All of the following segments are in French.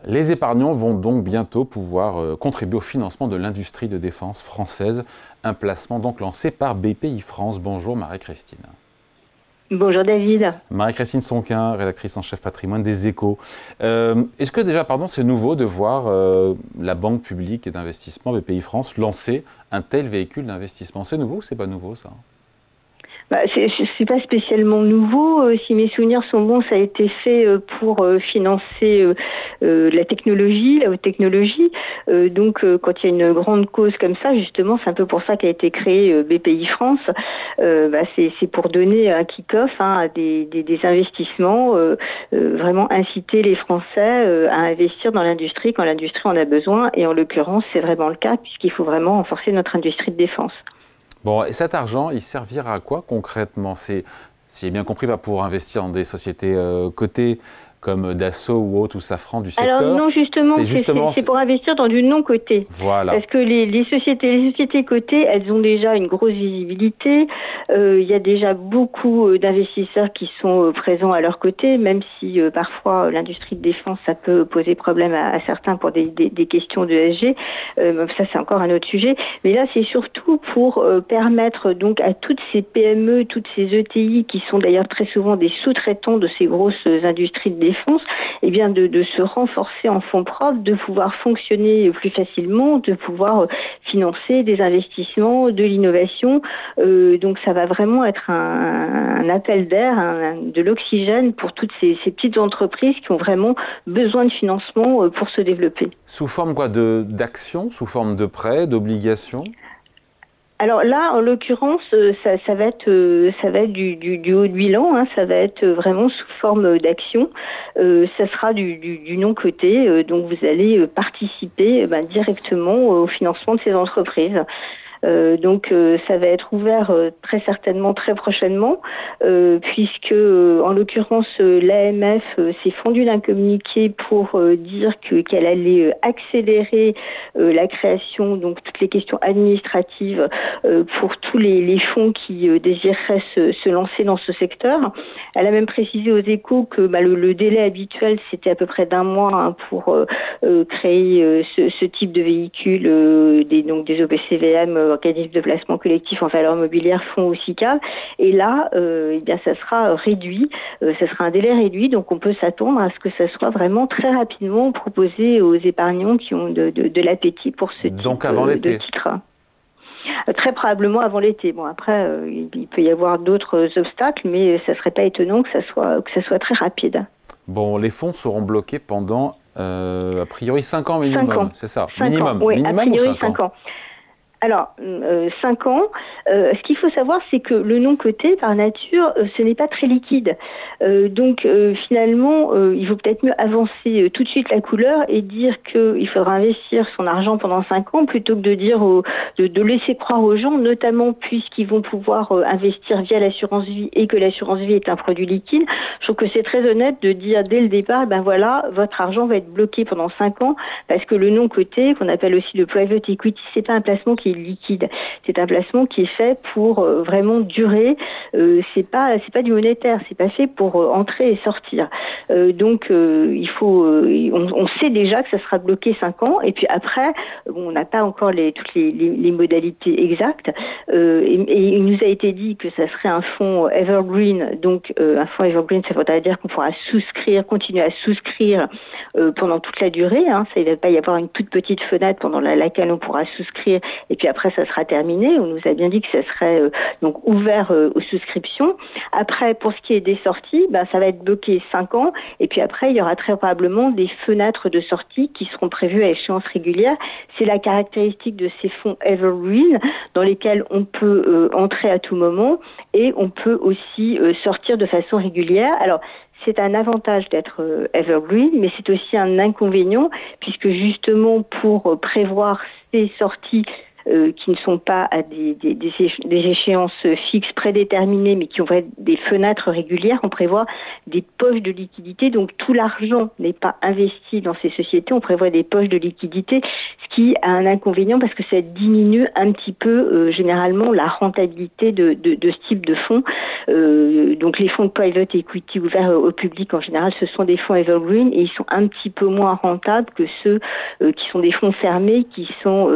Les épargnants vont donc bientôt pouvoir contribuer au financement de l'industrie de défense française. Un placement donc lancé par BPI-France. Bonjour Marie-Christine. Bonjour David. Marie-Christine Sonquin, rédactrice en chef patrimoine des Échos. Est-ce que déjà, c'est nouveau de voir la banque publique d'investissement BPI-France lancer un tel véhicule d'investissement? C'est nouveau ou c'est pas nouveau ça? C'est pas spécialement nouveau. Si mes souvenirs sont bons, ça a été fait pour financer la technologie, la haute technologie. Donc, quand il y a une grande cause comme ça, justement, c'est un peu pour ça qu'a été créé BPI France. C'est pour donner un kick-off à des investissements, vraiment inciter les Français à investir dans l'industrie quand l'industrie en a besoin. Et en l'occurrence, c'est vraiment le cas puisqu'il faut vraiment renforcer notre industrie de défense. Bon, et cet argent, il servira à quoi concrètement? Si j'ai bien compris, pas pour investir dans des sociétés cotées comme Dassault ou autres, ou Safran du secteur. Alors non, justement, c'est pour investir dans du non coté. Voilà. Parce que les sociétés cotées, elles ont déjà une grosse visibilité. Il y a déjà beaucoup d'investisseurs qui sont présents à leur côté, même si parfois l'industrie de défense, ça peut poser problème à certains pour des questions de ESG. Ça, c'est encore un autre sujet. Mais là, c'est surtout pour permettre donc à toutes ces PME, toutes ces ETI, qui sont d'ailleurs très souvent des sous-traitants de ces grosses industries de défense, de se renforcer en fonds propres, de pouvoir fonctionner plus facilement, de pouvoir financer des investissements, de l'innovation. Donc ça va vraiment être un appel d'air, de l'oxygène pour toutes ces petites entreprises qui ont vraiment besoin de financement pour se développer. Sous forme quoi, d'actions, sous forme de prêts, d'obligations? Alors là, en l'occurrence, ça va être du haut de bilan, ça va être vraiment sous forme d'action. Ça sera du non coté, donc vous allez participer directement au financement de ces entreprises. Donc ça va être ouvert très certainement très prochainement, puisque en l'occurrence l'AMF s'est fondue d'un communiqué pour dire qu'elle allait accélérer la création, donc toutes les questions administratives pour tous les fonds qui désireraient se lancer dans ce secteur. Elle a même précisé aux Échos que le délai habituel c'était à peu près d'un mois pour créer ce type de véhicule, des OPCVM, organismes de placement collectif en valeur mobilière, fonds ou SICAV. Et là, ça sera réduit, ça sera un délai réduit, donc on peut s'attendre à ce que ça soit vraiment très rapidement proposé aux épargnants qui ont de l'appétit pour ce type de titre. Très probablement avant l'été. Bon, après, il peut y avoir d'autres obstacles, mais ça serait pas étonnant que ça soit très rapide. Bon, les fonds seront bloqués pendant, a priori, 5 ans minimum, c'est ça? 5 ans, oui, minimum, a priori 5 ans. Alors, 5 ans, ce qu'il faut savoir, c'est que le non coté, par nature, ce n'est pas très liquide. Donc, finalement, il vaut peut-être mieux avancer tout de suite la couleur et dire qu'il faudra investir son argent pendant 5 ans plutôt que de dire, de laisser croire aux gens, notamment puisqu'ils vont pouvoir investir via l'assurance vie et que l'assurance vie est un produit liquide. Je trouve que c'est très honnête de dire dès le départ, votre argent va être bloqué pendant 5 ans parce que le non coté, qu'on appelle aussi le private equity, c'est pas un placement qui est liquide. C'est un placement qui est fait pour vraiment durer. C'est pas du monétaire. C'est pas fait pour entrer et sortir. Donc il faut. On sait déjà que ça sera bloqué 5 ans. Et puis après, on n'a pas encore toutes les modalités exactes. Et il nous a été dit que ça serait un fonds evergreen. Donc un fonds evergreen, ça voudrait dire qu'on pourra continuer à souscrire pendant toute la durée. Ça, il ne va pas y avoir une toute petite fenêtre pendant laquelle on pourra souscrire. Et puis après, ça sera terminé. On nous a bien dit que ça serait donc ouvert aux souscriptions. Après, pour ce qui est des sorties, ça va être bloqué 5 ans. Et puis après, il y aura très probablement des fenêtres de sortie qui seront prévues à échéance régulière. C'est la caractéristique de ces fonds evergreen dans lesquels on peut entrer à tout moment et on peut aussi sortir de façon régulière. Alors, c'est un avantage d'être evergreen, mais c'est aussi un inconvénient puisque justement pour prévoir ces sorties qui ne sont pas à des échéances fixes prédéterminées, mais qui ont des fenêtres régulières. On prévoit des poches de liquidité, donc tout l'argent n'est pas investi dans ces sociétés. On prévoit des poches de liquidité, ce qui a un inconvénient parce que ça diminue un petit peu généralement la rentabilité de ce type de fonds. Donc les fonds de private equity ouverts au public en général, ce sont des fonds evergreen et ils sont un petit peu moins rentables que ceux qui sont des fonds fermés, qui sont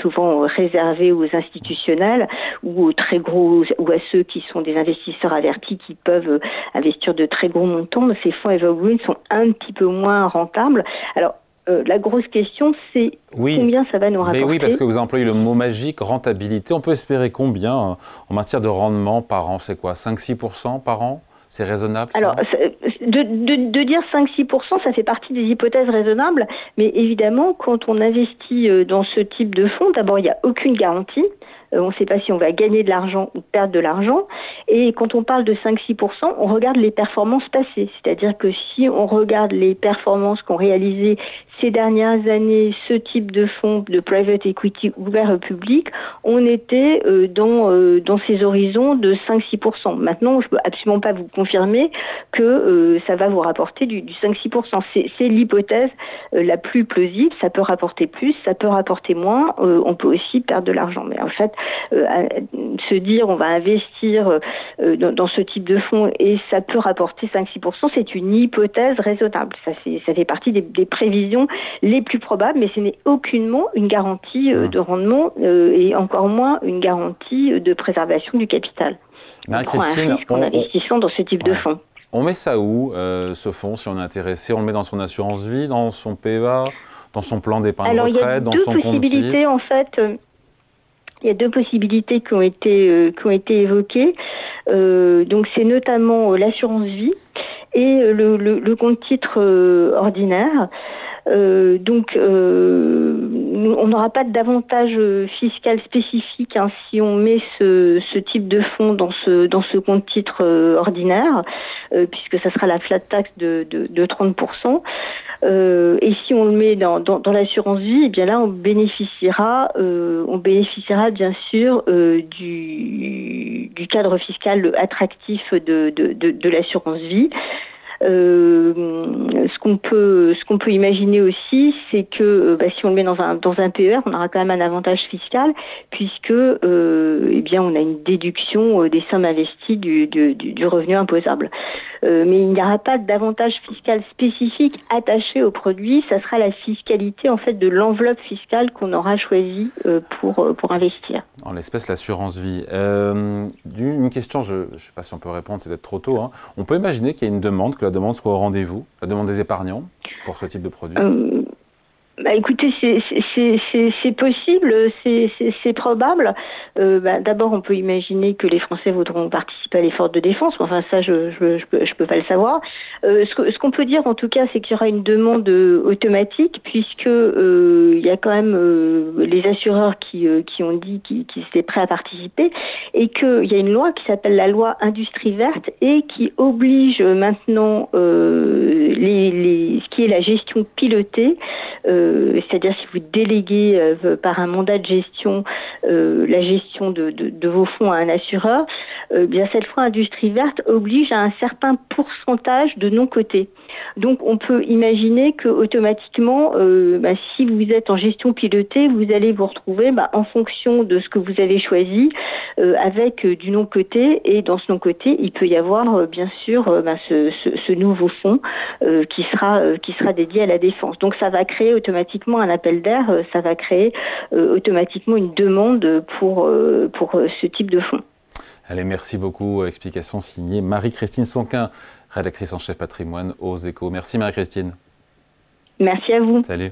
souvent réservés aux institutionnels ou aux très gros, ou à ceux qui sont des investisseurs avertis qui peuvent investir de très gros montants. Mais ces fonds evergreen sont un petit peu moins rentables. Alors la grosse question, c'est combien ça va nous rapporter. Mais oui, parce que vous employez le mot magique, rentabilité. On peut espérer combien en matière de rendement par an? C'est quoi, 5-6% par an? C'est raisonnable, ça? Alors, de dire 5-6%, ça fait partie des hypothèses raisonnables, mais évidemment, quand on investit dans ce type de fonds, d'abord, il n'y a aucune garantie. On ne sait pas si on va gagner de l'argent ou perdre de l'argent. Et quand on parle de 5-6%, on regarde les performances passées. C'est-à-dire que si on regarde les performances qu'ont réalisées ces dernières années, ce type de fonds de private equity ouvert au public, on était dans ces horizons de 5-6%. Maintenant, je ne peux absolument pas vous confirmer que ça va vous rapporter du 5-6%. C'est l'hypothèse la plus plausible. Ça peut rapporter plus, ça peut rapporter moins. On peut aussi perdre de l'argent. Mais en fait, se dire on va investir dans ce type de fonds et ça peut rapporter 5-6%, c'est une hypothèse raisonnable. Ça fait partie des prévisions les plus probables, mais ce n'est aucunement une garantie de rendement et encore moins une garantie de préservation du capital. On prend un risque en investissant dans ce type de fonds. On met ça où, ce fonds, si on est intéressé? On le met dans son assurance vie, dans son PEA, dans son plan d'épargne retraite, dans son compte titre? En fait. Il y a deux possibilités qui ont été évoquées. Donc c'est notamment l'assurance vie et le compte titre ordinaire. Donc on n'aura pas d'avantage fiscal spécifique si on met ce type de fonds dans ce compte titre ordinaire, puisque ça sera la flat tax de 30%. Et si on le met dans l'assurance vie, eh bien là on bénéficiera bien sûr du cadre fiscal attractif de l'assurance vie. Ce qu'on peut imaginer aussi, c'est que si on le met dans un PER, on aura quand même un avantage fiscal puisque eh bien on a une déduction des sommes investies du revenu imposable. Mais il n'y aura pas d'avantage fiscal spécifique attaché au produit. Ça sera la fiscalité en fait de l'enveloppe fiscale qu'on aura choisie pour investir. En l'espèce, l'assurance vie. Une question, je ne sais pas si on peut répondre, c'est peut-être trop tôt. Hein. On peut imaginer qu'il y ait une demande, que la demande soit au rendez-vous, la demande des épargnants pour ce type de produit? Écoutez, c'est possible, c'est probable. D'abord, on peut imaginer que les Français voudront participer à l'effort de défense. Enfin, ça, je peux pas le savoir. Ce qu'on peut dire, en tout cas, c'est qu'il y aura une demande automatique, puisque il y a quand même les assureurs qui ont dit qu'ils étaient prêts à participer, et qu'il y a une loi qui s'appelle la loi Industrie verte et qui oblige maintenant ce qui est la gestion pilotée. C'est-à-dire si vous déléguez par un mandat de gestion la gestion de vos fonds à un assureur, bien cette loi Industrie verte oblige à un certain pourcentage de non-cotés. Donc on peut imaginer que automatiquement, si vous êtes en gestion pilotée, vous allez vous retrouver en fonction de ce que vous avez choisi avec du non-coté, et dans ce non-coté, il peut y avoir bien sûr ce nouveau fonds qui sera dédié à la défense. Donc ça va créer automatiquement un appel d'air, ça va créer automatiquement une demande pour ce type de fonds. Allez, merci beaucoup. Explication signée Marie-Christine Sonquin, rédactrice en chef patrimoine aux Échos. Merci Marie-Christine. Merci à vous. Salut.